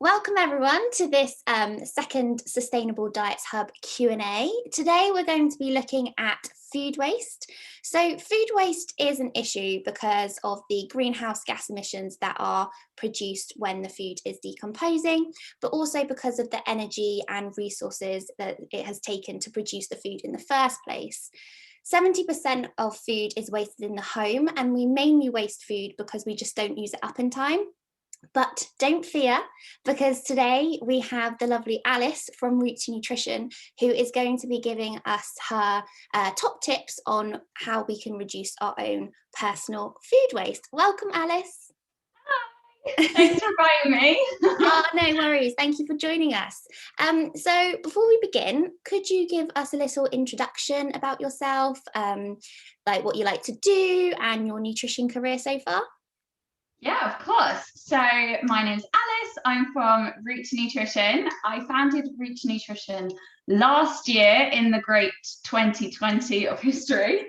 Welcome everyone to this second Sustainable Diets Hub Q&A. Today we're going to be looking at food waste. So food waste is an issue because of the greenhouse gas emissions that are produced when the food is decomposing, but also because of the energy and resources that it has taken to produce the food in the first place. 70% of food is wasted in the home, and we mainly waste food because we just don't use it up in time. But don't fear, because today we have the lovely Alice from Root to Nutrition, who is going to be giving us her top tips on how we can reduce our own personal food waste. Welcome, Alice. Hi, thanks for inviting me. Oh, no worries. Thank you for joining us. So before we begin, could you give us a little introduction about yourself, like what you like to do and your nutrition career so far? Yeah, of course. So my name's Alice. I'm from Root to Nutrition. I founded Root to Nutrition last year in the great 2020 of history.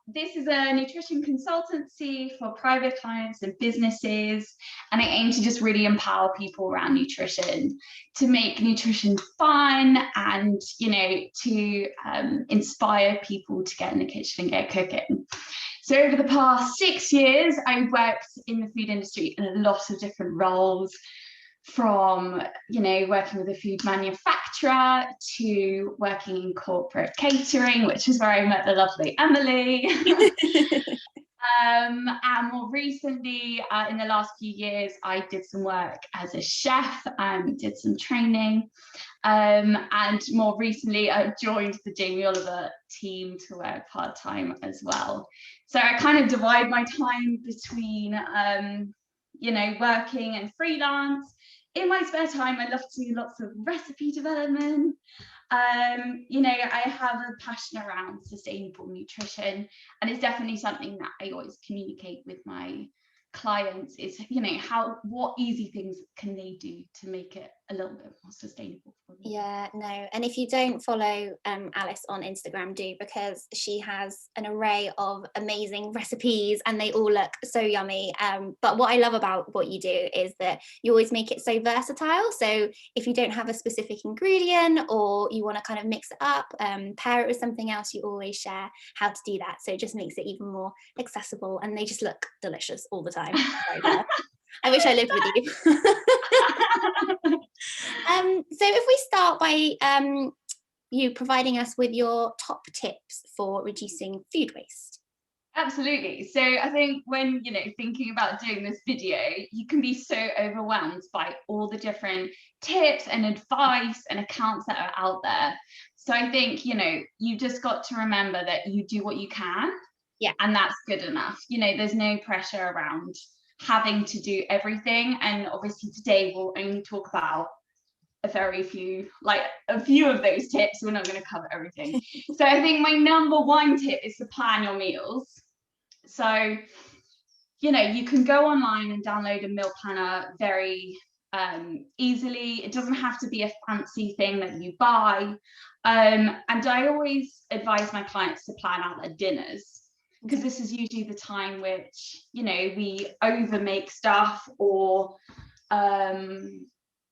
This is a nutrition consultancy for private clients and businesses, and I aim to just really empower people around nutrition, to make nutrition fun and, to inspire people to get in the kitchen and get cooking. So over the past 6 years, I worked in the food industry in a lot of different roles, from, working with a food manufacturer to working in corporate catering, which is where I met the lovely Emily. And more recently, in the last few years, I did some work as a chef and did some training. And more recently, I joined the Jamie Oliver team to work part-time as well. So I kind of divide my time between, working and freelance. In my spare time, I love to do lots of recipe development. I have a passion around sustainable nutrition, and it's definitely something that I always communicate with my clients is, what easy things can they do to make it a little bit more sustainable for them. Yeah, no. And if you don't follow Alice on Instagram, do, because she has an array of amazing recipes and they all look so yummy. But what I love about what you do is that you always make it so versatile. So if you don't have a specific ingredient or you want to kind of mix it up, pair it with something else, you always share how to do that. So it just makes it even more accessible, and they just look delicious all the time. I wish I lived with you. So if we start by you providing us with your top tips for reducing food waste. Absolutely. So I think when, thinking about doing this video, you can be so overwhelmed by all the different tips and advice and accounts that are out there. So I think, you just got to remember that you do what you can. Yeah. And that's good enough. There's no pressure around having to do everything. And obviously today we'll only talk about a few of those tips. We're not going to cover everything. So I think my number one tip is to plan your meals. So, you can go online and download a meal planner very easily. It doesn't have to be a fancy thing that you buy. And I always advise my clients to plan out their dinners, because this is usually the time which, we over make stuff, or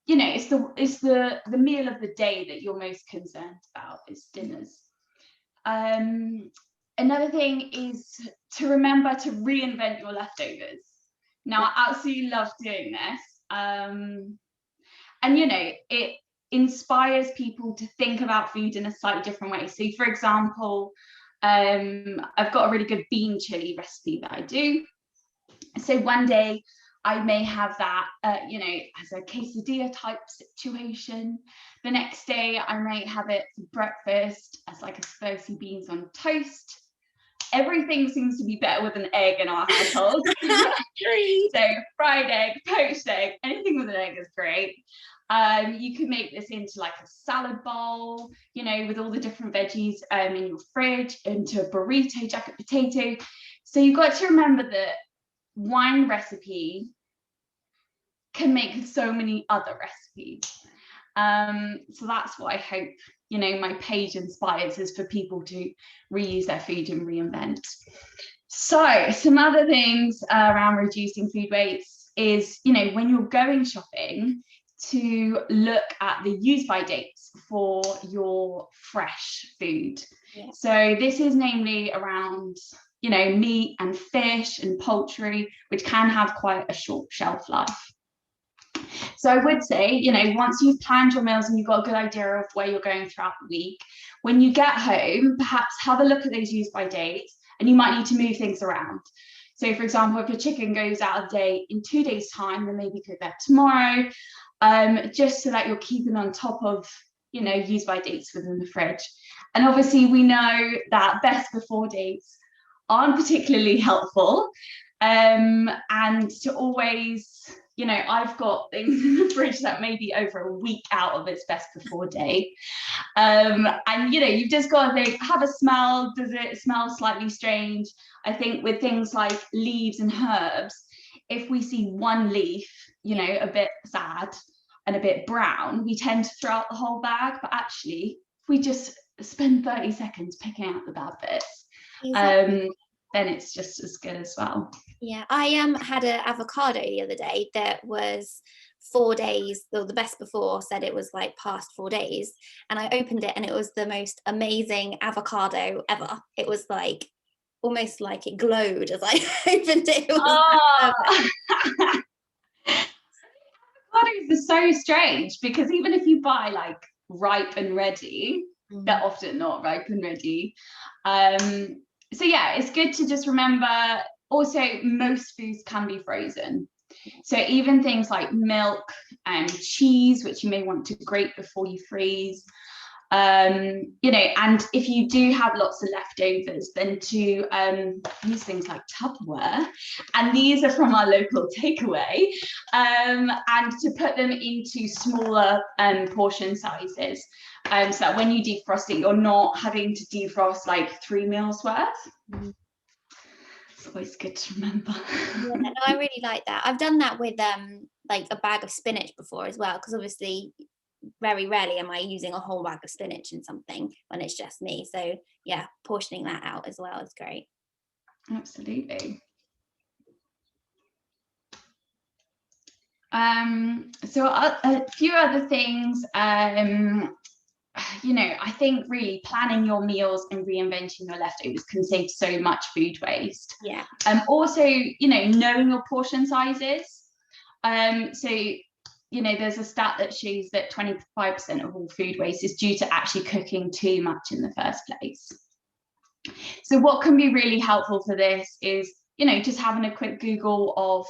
it's the meal of the day that you're most concerned about is dinners. Another thing is to remember to reinvent your leftovers. Now, I absolutely love doing this. And it inspires people to think about food in a slightly different way. So for example, I've got a really good bean chili recipe that I do. So one day I may have that, as a quesadilla type situation. The next day I might have it for breakfast as like a spicy beans on toast. Everything seems to be better with an egg in our household. So fried egg, poached egg, anything with an egg is great. You can make this into like a salad bowl, with all the different veggies in your fridge, into a burrito, jacket potato. So you've got to remember that one recipe can make so many other recipes. So that's what I hope, my page inspires, is for people to reuse their food and reinvent. So some other things around reducing food waste. is, you know, when you're going shopping, to look at the use by dates for your fresh food. Yeah. So this is namely around, you know, meat and fish and poultry, which can have quite a short shelf life. So I would say, you know, once you've planned your meals and you've got a good idea of where you're going throughout the week, when you get home, perhaps have a look at those use by dates, and you might need to move things around. So for example, if your chicken goes out of date in 2 days' time, then maybe cook that tomorrow, just so that you're keeping on top of, you know, use by dates within the fridge. And obviously we know that best before dates aren't particularly helpful. And to always, you know, I've got things in the fridge that may be over a week out of its best before date. And, you know, you've just got to think, have a smell. Does it smell slightly strange? I think with things like leaves and herbs, if we see one leaf, you know, a bit sad and a bit brown, we tend to throw out the whole bag. But actually, if we just spend 30 seconds picking out the bad bits, exactly, then it's just as good as well. Yeah, I had an avocado the other day that was 4 days, though the best before said it was like past 4 days, and I opened it and it was the most amazing avocado ever. It was like almost like it glowed as I opened it. It was Avocados are so strange, because even if you buy like ripe and ready, they're often not ripe and ready. So yeah, it's good to just remember, also most foods can be frozen. So even things like milk and cheese, which you may want to grate before you freeze, you know, and if you do have lots of leftovers, then to use things like Tupperware, and these are from our local takeaway, and to put them into smaller portion sizes, so that when you defrost it, you're not having to defrost like 3 meals worth. It's always good to remember. Yeah, no, I really like that. I've done that with like a bag of spinach before as well, because obviously very rarely am I using a whole bag of spinach in something when it's just me. So yeah, portioning that out as well is great. Absolutely. So a few other things, you know, I think really planning your meals and reinventing your leftovers can save so much food waste. Yeah. Also, you know, knowing your portion sizes. So, you know, there's a stat that shows that 25% of all food waste is due to actually cooking too much in the first place. So what can be really helpful for this is, you know, just having a quick Google of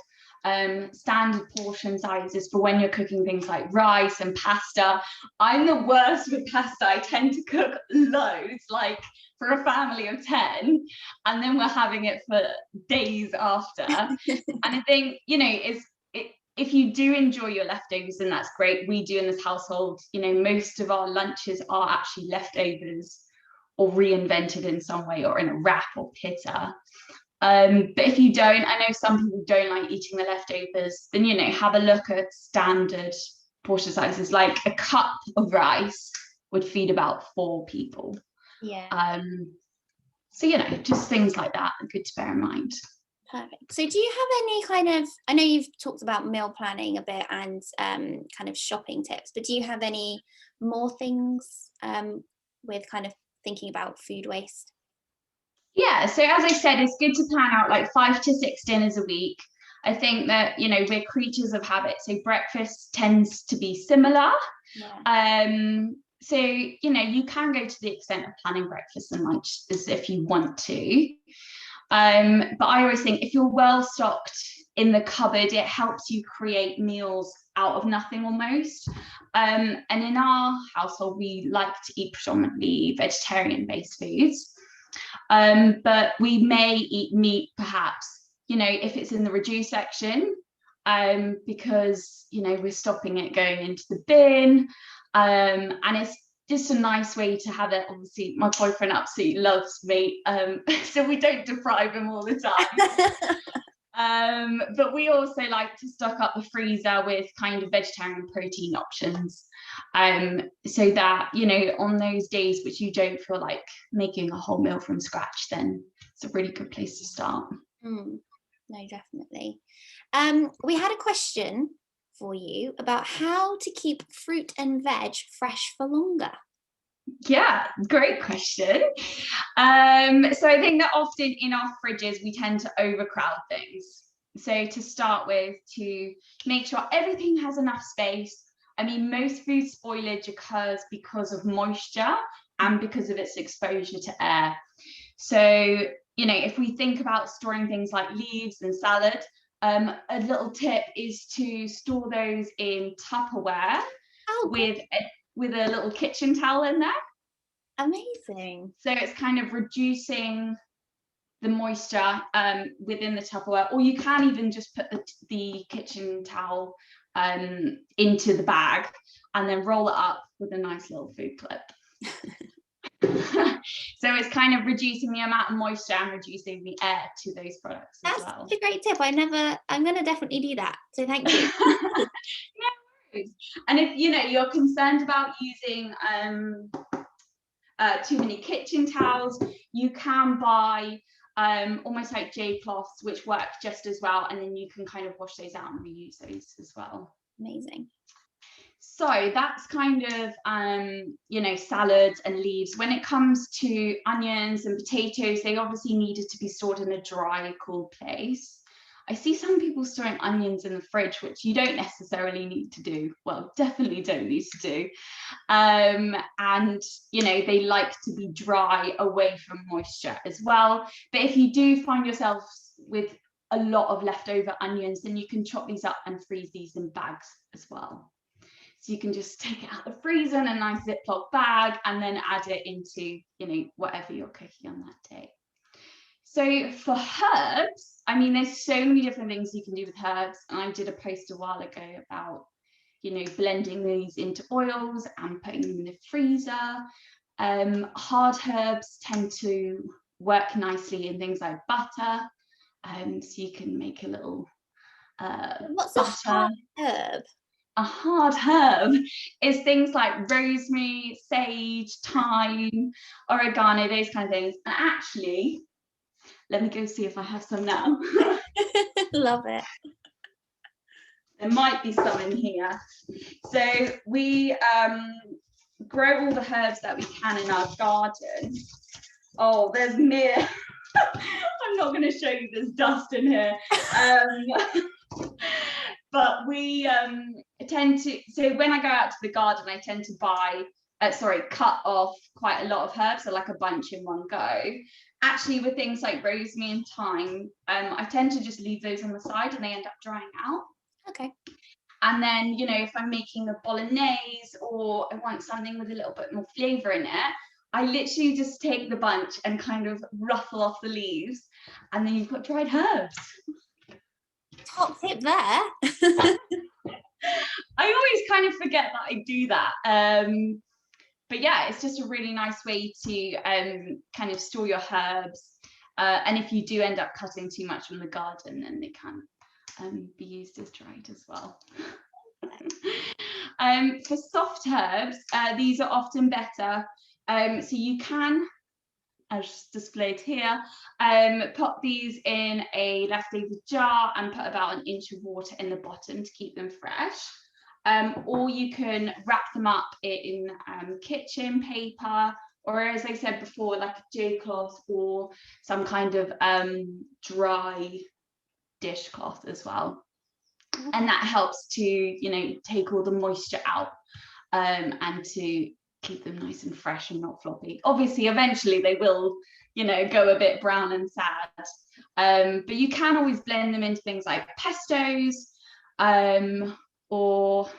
standard portion sizes for when you're cooking things like rice and pasta. I'm the worst with pasta. I tend to cook loads, like for a family of 10, and then we're having it for days after. And I think, you know, if you do enjoy your leftovers, then that's great. We do in this household, you know, most of our lunches are actually leftovers or reinvented in some way, or in a wrap or pita. But if you don't, I know some people don't like eating the leftovers, then, you know, have a look at standard portion sizes. Like a cup of rice would feed about 4 people. Yeah. So, you know, just things like that are good to bear in mind. Perfect. So do you have any kind of, I know you've talked about meal planning a bit and kind of shopping tips, but do you have any more things with kind of thinking about food waste? Yeah, so as I said, it's good to plan out like 5 to 6 dinners a week. I think that, you know, we're creatures of habit, so breakfast tends to be similar. Yeah. So, you know, you can go to the extent of planning breakfast and lunch as if you want to. But I always think if you're well stocked in the cupboard, it helps you create meals out of nothing almost. And in our household, we like to eat predominantly vegetarian-based foods. But we may eat meat perhaps, you know, if it's in the reduced section, because, you know, we're stopping it going into the bin, and it's just a nice way to have it. Obviously my boyfriend absolutely loves meat, so we don't deprive him all the time. But we also like to stock up the freezer with kind of vegetarian protein options, so that, you know, on those days which you don't feel like making a whole meal from scratch, then it's a really good place to start. No, definitely. We had a question for you about how to keep fruit and veg fresh for longer. Yeah, great question. So I think that often in our fridges, we tend to overcrowd things. So to start with, to make sure everything has enough space. I mean, most food spoilage occurs because of moisture and because of its exposure to air. So, you know, if we think about storing things like leaves and salad, a little tip is to store those in Tupperware Oh, with a little kitchen towel in there. amazing. So it's kind of reducing the moisture within the Tupperware, or you can even just put the kitchen towel into the bag and then roll it up with a nice little food clip. So it's kind of reducing the amount of moisture and reducing the air to those products as well. That's a great tip. I'm going to definitely do that. So thank you. And if you know you're concerned about using too many kitchen towels, you can buy almost like J cloths, which work just as well, and then you can kind of wash those out and reuse those as well. Amazing. So that's kind of you know, salads and leaves. When it comes to onions and potatoes, they obviously needed to be stored in a dry, cool place. I see some people storing onions in the fridge, which you don't necessarily need to do. Well, definitely don't need to do. And, you know, they like to be dry, away from moisture as well. But if you do find yourself with a lot of leftover onions, then you can chop these up and freeze these in bags as well. So you can just take it out of the freezer in a nice Ziploc bag and then add it into, you know, whatever you're cooking on that day. So for herbs, I mean, there's so many different things you can do with herbs. And I did a post a while ago about, you know, blending these into oils and putting them in the freezer. Hard herbs tend to work nicely in things like butter. So you can make a little What's butter. a hard herb? A hard herb is things like rosemary, sage, thyme, oregano, those kind of things. And actually, let me go see if I have some now. Love it. There might be some in here. So we grow all the herbs that we can in our garden. Oh, there's mere. I'm not going to show you, there's dust in here. But we tend to, so when I go out to the garden, I tend to cut off quite a lot of herbs, so like a bunch in one go. Actually, with things like rosemary and thyme, I tend to just leave those on the side and they end up drying out. Okay. And then, you know, if I'm making a bolognese or I want something with a little bit more flavour in it, I literally just take the bunch and kind of ruffle off the leaves, and then you've got dried herbs. Top tip there. I always kind of forget that I do that. But yeah, it's just a really nice way to kind of store your herbs. And if you do end up cutting too much from the garden, then they can be used as dried as well. For soft herbs, these are often better. So you can, as displayed here, put these in a leftover jar and put about 1 inch of water in the bottom to keep them fresh. Or you can wrap them up in kitchen paper, or as I said before, like a J-cloth or some kind of dry dishcloth as well. And that helps to, you know, take all the moisture out and to keep them nice and fresh and not floppy. Obviously, eventually they will, you know, go a bit brown and sad. But you can always blend them into things like pestos, or,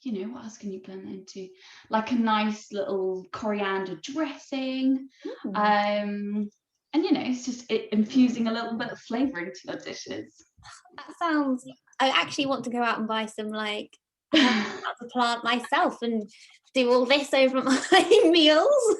you know, what else can you blend them into? Like a nice little coriander dressing. And, you know, it's just infusing a little bit of flavour into your dishes. That sounds, I actually want to go out and buy some like out the plant myself and do all this over my meals.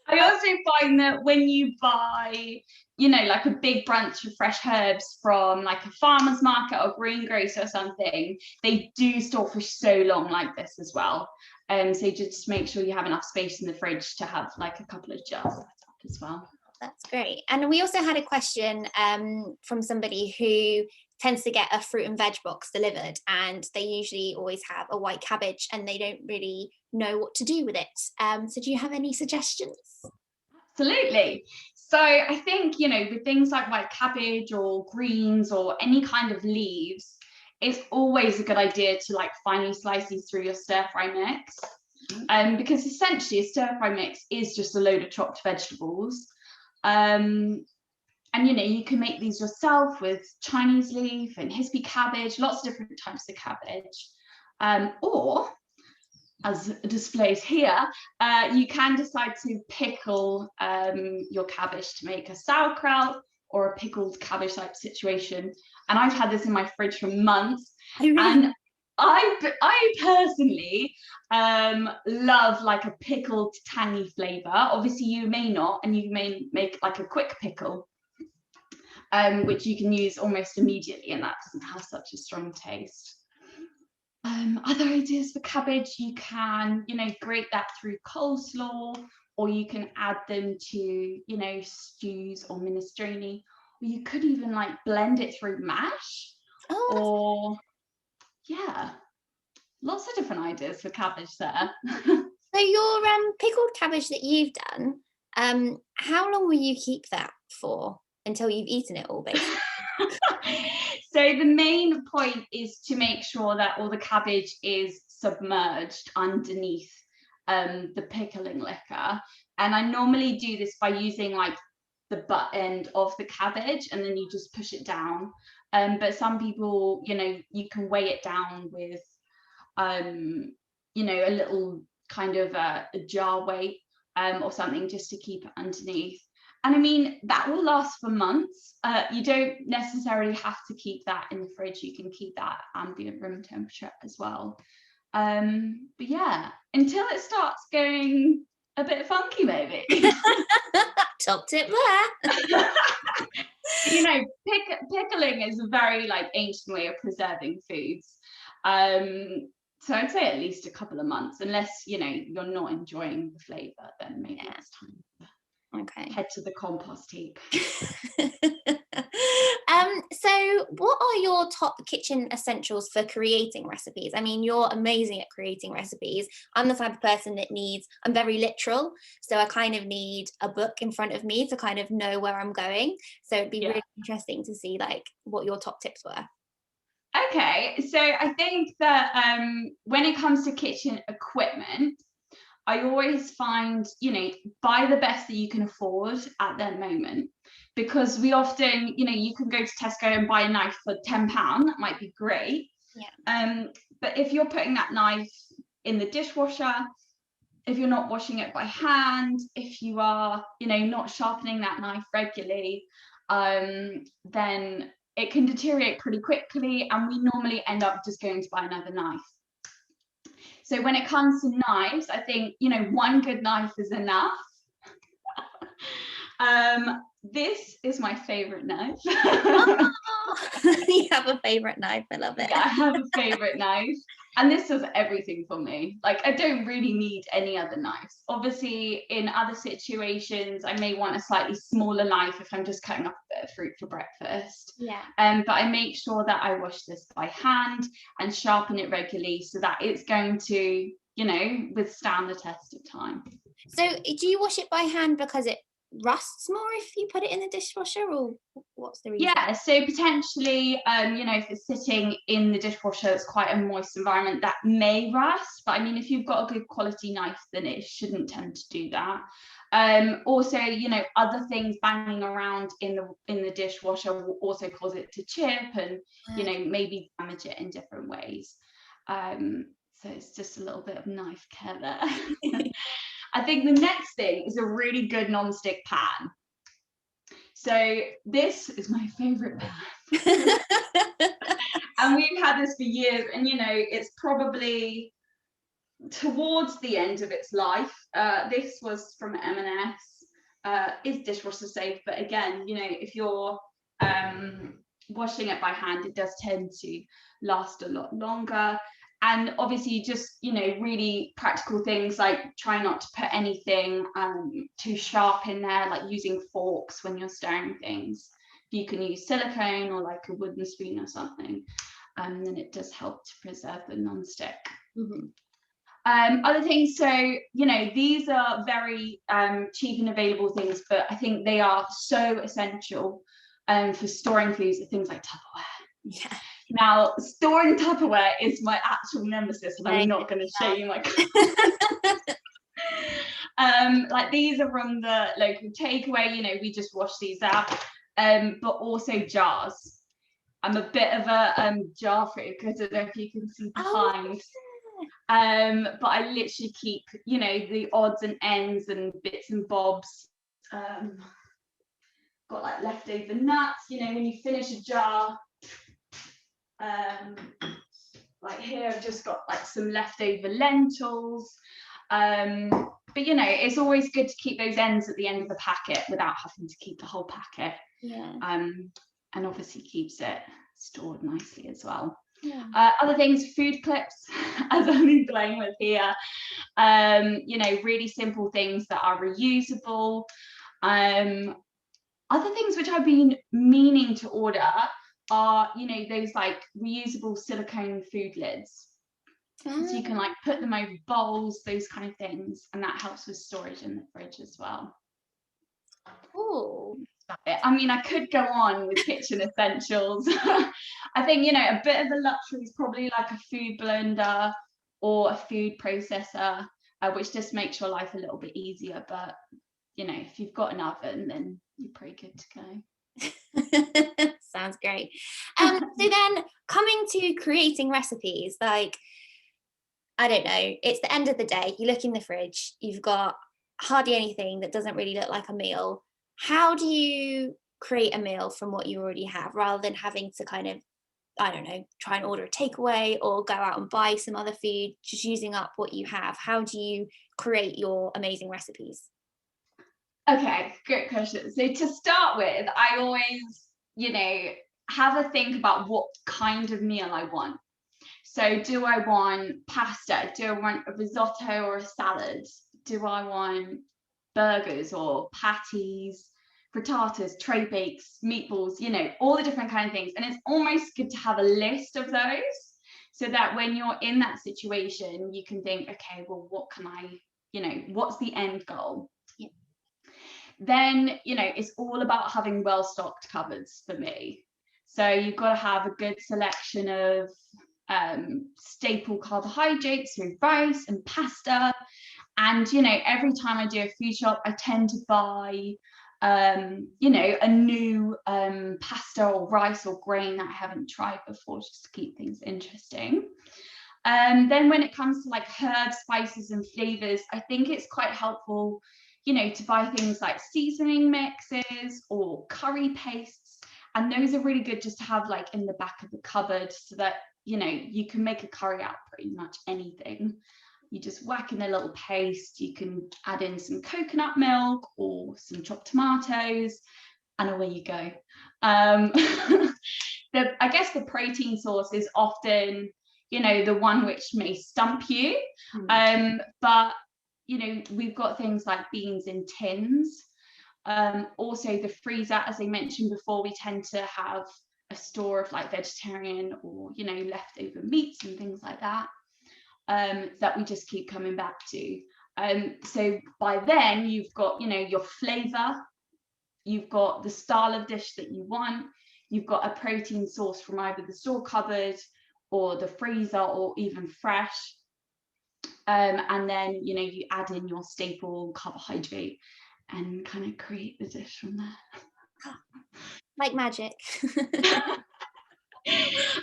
I also find that when you buy, you know, like a big bunch of fresh herbs from like a farmer's market or greengrocer or something, they do store for so long like this as well. So just make sure you have enough space in the fridge to have like a couple of jars set up as well. That's great. And we also had a question from somebody who tends to get a fruit and veg box delivered, and they usually always have a white cabbage and they don't really know what to do with it. So do you have any suggestions? Absolutely. So I think, with things like white cabbage or greens or any kind of leaves, it's always a good idea to like finely slice these through your stir fry mix. Because essentially a stir fry mix is just a load of chopped vegetables. And you can make these yourself with Chinese leaf and Hispi cabbage, lots of different types of cabbage. Or, as displayed here, you can decide to pickle your cabbage to make a sauerkraut or a pickled cabbage type situation. And I've had this in my fridge for months. And I personally love like a pickled tangy flavour. Obviously you may not, and you may make like a quick pickle, which you can use almost immediately, and that doesn't have such a strong taste. Other ideas for cabbage, you can, grate that through coleslaw, or you can add them to, stews or minestrone, or you could even like blend it through mash. Or yeah, lots of different ideas for cabbage there. So your pickled cabbage that you've done, how long will you keep that for until you've eaten it all, basically? So the main point is to make sure that all the cabbage is submerged underneath the pickling liquor. And I normally do this by using like the butt end of the cabbage, and then you just push it down. But some people, you can weigh it down with a little kind of a jar weight or something, just to keep it underneath. And I mean, that will last for months. You don't necessarily have to keep that in the fridge. You can keep that ambient room temperature as well. But yeah, until it starts going a bit funky, maybe. Top tip there. Pickling is a very like ancient way of preserving foods. So I'd say at least a couple of months, unless you're not enjoying the flavour, then maybe it's time to head to the compost heap. So what are your top kitchen essentials for creating recipes? I mean, you're amazing at creating recipes. I'm the type of person that I'm very literal, so I kind of need a book in front of me to kind of know where I'm going. So it'd be really interesting to see like what your top tips were. Okay, so I think that when it comes to kitchen equipment, I always find, buy the best that you can afford at that moment, because we often, you can go to Tesco and buy a knife for £10. That might be great. Yeah. But if you're putting that knife in the dishwasher, if you're not washing it by hand, if you are, not sharpening that knife regularly, then it can deteriorate pretty quickly, and we normally end up just going to buy another knife. So when it comes to knives, I think, one good knife is enough. This is my favorite knife. You have a favorite knife. I love it. Yeah, I have a favorite knife. And this does everything for me. Like, I don't really need any other knives. Obviously, in other situations, I may want a slightly smaller knife if I'm just cutting up a bit of fruit for breakfast. Yeah. But I make sure that I wash this by hand and sharpen it regularly so that it's going to, withstand the test of time. So do you wash it by hand because it rusts more if you put it in the dishwasher, or what's the reason? Yeah, so potentially, if it's sitting in the dishwasher, it's quite a moist environment, that may rust. But I mean, if you've got a good quality knife, then it shouldn't tend to do that. Also, other things banging around in the dishwasher will also cause it to chip and maybe damage it in different ways. So it's just a little bit of knife care there. I think the next thing is a really good non-stick pan. So this is my favorite pan. And we've had this for years, and it's probably towards the end of its life. This was from M&S. Is dishwasher safe, but again, if you're washing it by hand, it does tend to last a lot longer. And obviously just, really practical things like try not to put anything too sharp in there, like using forks when you're stirring things. You can use silicone or like a wooden spoon or something, and then it does help to preserve the non-stick. Other things, so these are very cheap and available things, but I think they are so essential for storing foods, things like Tupperware. Yeah. Now, storing Tupperware is my actual nemesis, and I'm not going to show you my like these are from the local takeaway, we just wash these out, but also jars. I'm a bit of a jar freak. I don't know if you can see behind. But I literally keep, the odds and ends and bits and bobs. Got like leftover nuts, when you finish a jar. Like here I've just got like some leftover lentils. But it's always good to keep those ends at the end of the packet without having to keep the whole packet. Yeah. And obviously keeps it stored nicely as well. Yeah. Other things, food clips, as I've been playing with here. Really simple things that are reusable. Other things which I've been meaning to order are, those like reusable silicone food lids. So you can like put them over bowls, those kind of things, and that helps with storage in the fridge as well. Oh, I mean, I could go on with kitchen essentials. I think, a bit of a luxury is probably like a food blender or a food processor, which just makes your life a little bit easier. But, if you've got an oven, then you're pretty good to go. Sounds great. So then coming to creating recipes, like, I don't know, it's the end of the day, you look in the fridge, you've got hardly anything that doesn't really look like a meal. How do you create a meal from what you already have, rather than having to kind of, I don't know, try and order a takeaway or go out and buy some other food, just using up what you have? How do you create your amazing recipes? Okay, great question. So to start with, I always, have a think about what kind of meal I want. So do I want pasta? Do I want a risotto or a salad? Do I want burgers or patties, frittatas, tray bakes, meatballs, all the different kind of things. And it's almost good to have a list of those so that when you're in that situation, you can think, okay, well, what can I, what's the end goal? Yeah. Then, it's all about having well-stocked cupboards for me. So you've got to have a good selection of staple carbohydrates through rice and pasta. And, every time I do a food shop, I tend to buy, a new pasta or rice or grain that I haven't tried before, just to keep things interesting. Then when it comes to like herbs, spices and flavors, I think it's quite helpful, to buy things like seasoning mixes or curry pastes. And those are really good just to have like in the back of the cupboard, so that, you can make a curry out pretty much anything. You just whack in a little paste, you can add in some coconut milk or some chopped tomatoes, and away you go. I guess the protein source is often, the one which may stump you. But, we've got things like beans in tins. Also the freezer, as I mentioned before, we tend to have a store of like vegetarian or, leftover meats and things like that. That we just keep coming back to. So by then you've got, your flavor, you've got the style of dish that you want, you've got a protein source from either the store cupboard or the freezer or even fresh. And then, you add in your staple carbohydrate and kind of create the dish from there. Like magic.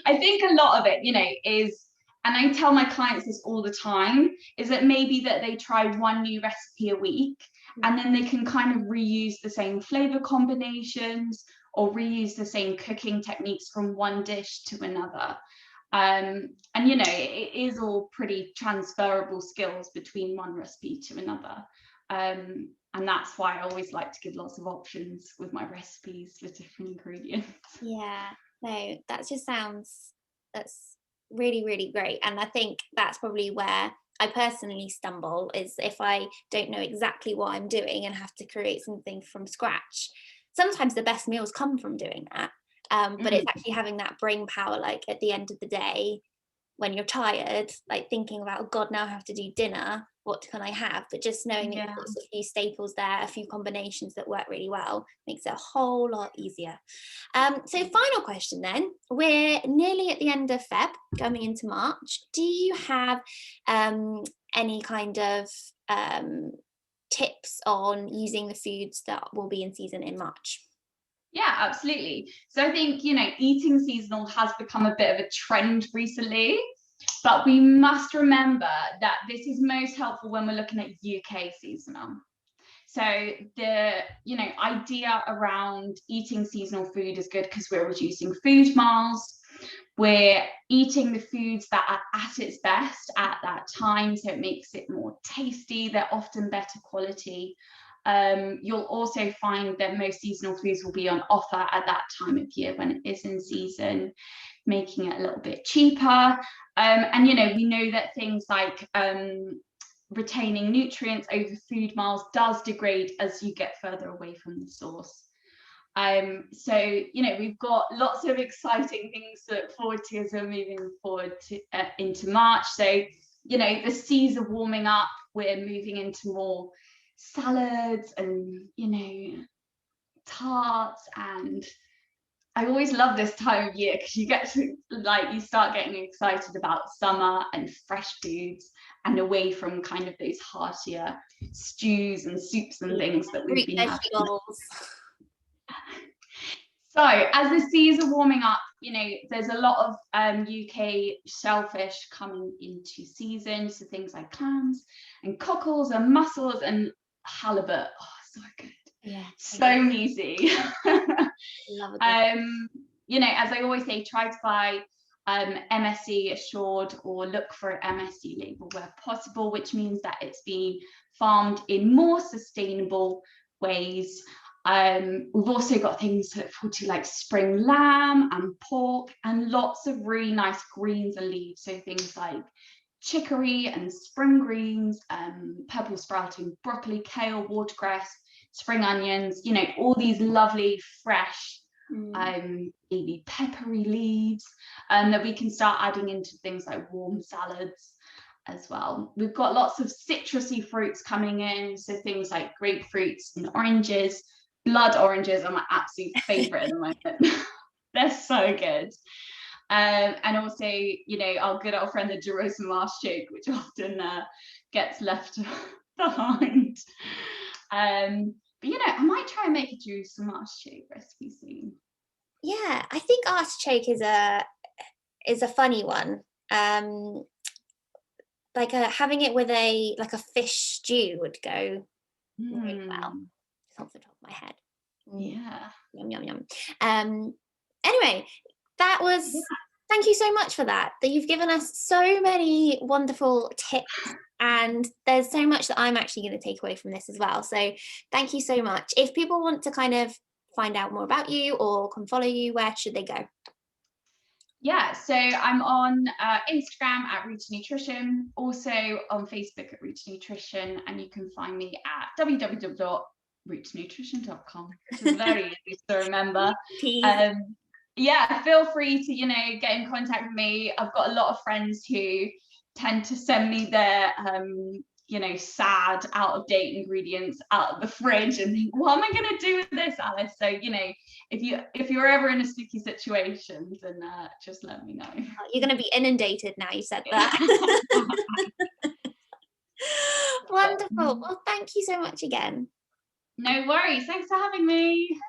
I think a lot of it, is, and I tell my clients this all the time, is that maybe that they try one new recipe a week and then they can kind of reuse the same flavor combinations or reuse the same cooking techniques from one dish to another. And it is all pretty transferable skills between one recipe to another. And that's why I always like to give lots of options with my recipes for different ingredients. Yeah, no, that just sounds, that's Really, really great. And I think that's probably where I personally stumble, is if I don't know exactly what I'm doing and have to create something from scratch. Sometimes the best meals come from doing that. But it's Mm, actually having that brain power, like at the end of the day, when you're tired, like thinking about, oh God, now I have to do dinner. What can I have? But just knowing that you've yeah. got a few staples there, a few combinations that work really well, makes it a whole lot easier. So final question then. We're nearly at the end of Feb, coming into March. Do you have any kind of tips on using the foods that will be in season in March? Yeah, absolutely. So I think, eating seasonal has become a bit of a trend recently, but we must remember that this is most helpful when we're looking at UK seasonal. So the, idea around eating seasonal food is good because we're reducing food miles. We're eating the foods that are at its best at that time, so it makes it more tasty. They're often better quality. You'll also find that most seasonal foods will be on offer at that time of year when it is in season, making it a little bit cheaper. And we know that things like retaining nutrients over food miles does degrade as you get further away from the source. So we've got lots of exciting things to look forward to as we're moving forward to, into March. So the seas are warming up, we're moving into more salads and tarts, and I always love this time of year because you get to you start getting excited about summer and fresh foods and away from kind of those heartier stews and soups and things that we've been having. Vegetables. So as the seas are warming up, there's a lot of UK shellfish coming into season. So things like clams and cockles and mussels and halibut. Oh, so good. Yeah. So easy. Love it. As I always say, try to buy MSC assured or look for an MSC label where possible, which means that it's being farmed in more sustainable ways. We've also got things to look forward to like spring lamb and pork and lots of really nice greens and leaves. So things like chicory and spring greens, purple sprouting broccoli, kale, watercress, spring onions, all these lovely fresh maybe peppery leaves that we can start adding into things like warm salads as well. We've got lots of citrusy fruits coming in, so things like grapefruits and oranges. Blood oranges are my absolute favorite at the moment. They're so good. And also, our good old friend the Jerusalem artichoke, which often gets left behind. But I might try and make a Jerusalem artichoke recipe soon. Yeah, I think artichoke is a funny one. Like having it with a fish stew would go really well. Just off the top of my head. Yeah. Yum yum yum. Anyway, that was. Yeah. Thank you so much for that. That you've given us so many wonderful tips, and there's so much that I'm actually going to take away from this as well. So thank you so much. If people want to kind of find out more about you or can follow you, where should they go? Yeah, so I'm on Instagram at Rooted Nutrition, also on Facebook at Rooted Nutrition, and you can find me at www.rootednutrition.com, which is very easy to remember. Yeah, feel free to get in contact with me. I've got a lot of friends who tend to send me their sad, out of date ingredients out of the fridge and think, what am I going to do with this, Alice? So if you're ever in a sticky situation, then just let me know. You're going to be inundated now you said that. Wonderful. Well, thank you so much again. No worries. Thanks for having me.